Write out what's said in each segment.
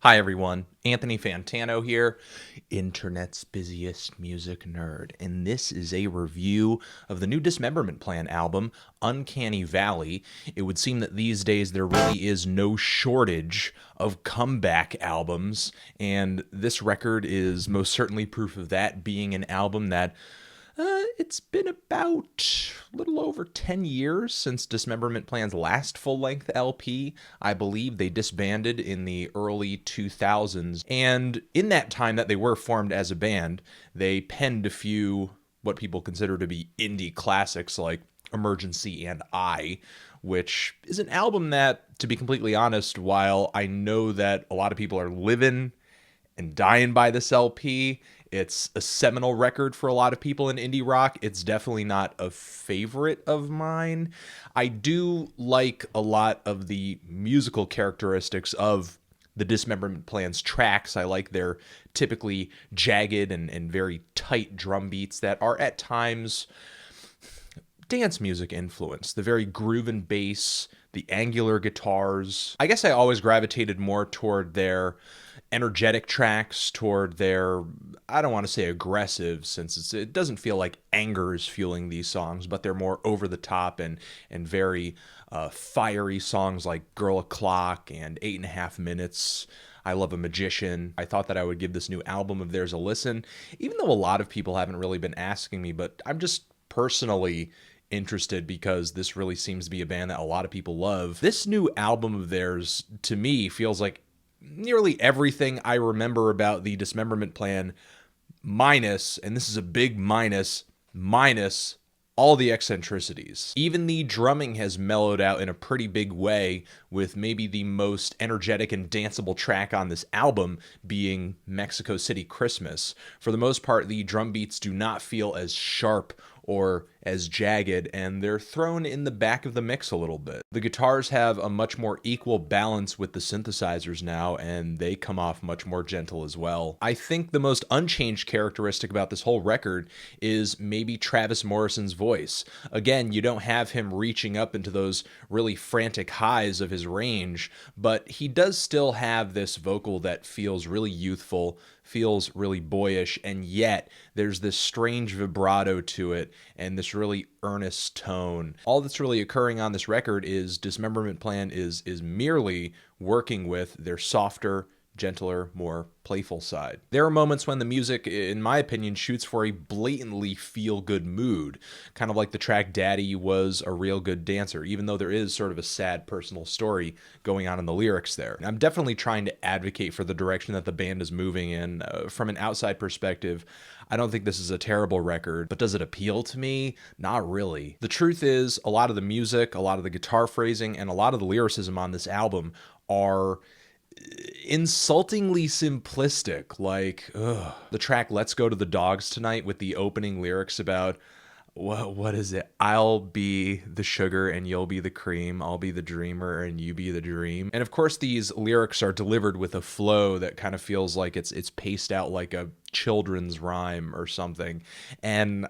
Hi everyone, Anthony Fantano here, internet's busiest music nerd, and this is a review of the new Dismemberment Plan album, Uncanny Valley. It would seem that these days there really is no shortage of comeback albums, and this record is most certainly proof of that, being an album that it's been about a little over 10 years since Dismemberment Plan's last full-length LP. I believe they disbanded in the early 2000s. And in that time that they were formed as a band, they penned a few what people consider to be indie classics like Emergency and I, which is an album that, to be completely honest, while I know that a lot of people are living and dying by this LP, it's a seminal record for a lot of people in indie rock. It's definitely not a favorite of mine. I do like a lot of the musical characteristics of the Dismemberment Plan's tracks. I like their typically jagged and very tight drum beats that are at times dance music influence, the very groove and bass, the angular guitars. I guess I always gravitated more toward their energetic tracks, toward their, I don't want to say aggressive, since it doesn't feel like anger is fueling these songs, but they're more over the top and very fiery songs like Girl O'Clock and 8.5 Minutes. I Love a Magician. I thought that I would give this new album of theirs a listen, even though a lot of people haven't really been asking me, but I'm just personally interested because this really seems to be a band that a lot of people love. This new album of theirs, to me, feels like nearly everything I remember about the Dismemberment Plan, minus, and this is a big minus all the eccentricities. Even the drumming has mellowed out in a pretty big way, with maybe the most energetic and danceable track on this album being Mexico City Christmas. For the most part, the drum beats do not feel as sharp or as jagged, and they're thrown in the back of the mix a little bit. The guitars have a much more equal balance with the synthesizers now, and they come off much more gentle as well. I think the most unchanged characteristic about this whole record is maybe Travis Morrison's voice. Again, you don't have him reaching up into those really frantic highs of his range, but he does still have this vocal that feels really youthful, feels really boyish, and yet there's this strange vibrato to it and this really earnest tone. All that's really occurring on this record is Dismemberment Plan is merely working with their softer, gentler, more playful side. There are moments when the music, in my opinion, shoots for a blatantly feel-good mood, kind of like the track Daddy Was a Real Good Dancer, even though there is sort of a sad personal story going on in the lyrics there. I'm definitely trying to advocate for the direction that the band is moving in. From an outside perspective, I don't think this is a terrible record, but does it appeal to me? Not really. The truth is, a lot of the music, a lot of the guitar phrasing, and a lot of the lyricism on this album are insultingly simplistic. Like, the track Let's Go to the Dogs Tonight, with the opening lyrics about what is it? I'll be the sugar and you'll be the cream. I'll be the dreamer and you be the dream. And of course, these lyrics are delivered with a flow that kind of feels like it's paced out like a children's rhyme or something. And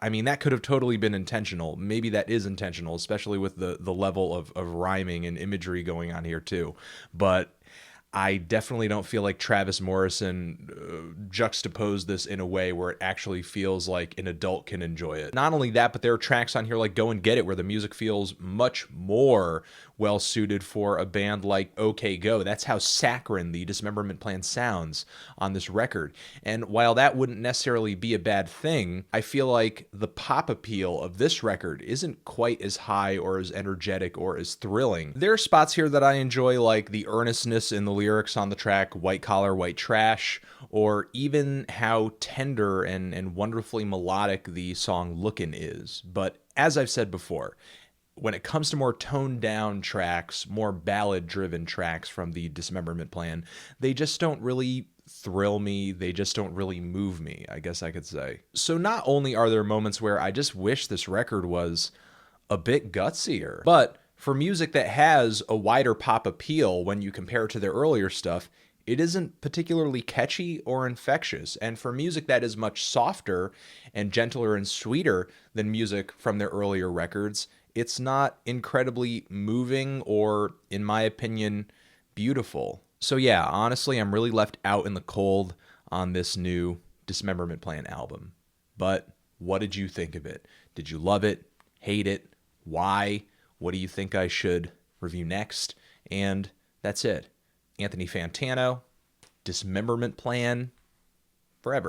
I mean, that could have totally been intentional. Maybe that is intentional, especially with the level of rhyming and imagery going on here too. But I definitely don't feel like Travis Morrison juxtaposed this in a way where it actually feels like an adult can enjoy it. Not only that, but there are tracks on here like Go and Get It, where the music feels much more well suited for a band like OK Go. That's how saccharine the Dismemberment Plan sounds on this record. And while that wouldn't necessarily be a bad thing, I feel like the pop appeal of this record isn't quite as high or as energetic or as thrilling. There are spots here that I enjoy, like the earnestness in the lyrics on the track White Collar, White Trash, or even how tender and wonderfully melodic the song Lookin' is. But as I've said before, when it comes to more toned down tracks, more ballad driven tracks from the Dismemberment Plan, they just don't really thrill me. They just don't really move me, I guess I could say. So not only are there moments where I just wish this record was a bit gutsier, but for music that has a wider pop appeal when you compare it to their earlier stuff, it isn't particularly catchy or infectious. And for music that is much softer and gentler and sweeter than music from their earlier records, it's not incredibly moving or, in my opinion, beautiful. So yeah, honestly, I'm really left out in the cold on this new Dismemberment Plan album. But what did you think of it? Did you love it? Hate it? Why? What do you think I should review next? And that's it. Anthony Fantano, Dismemberment Plan, forever.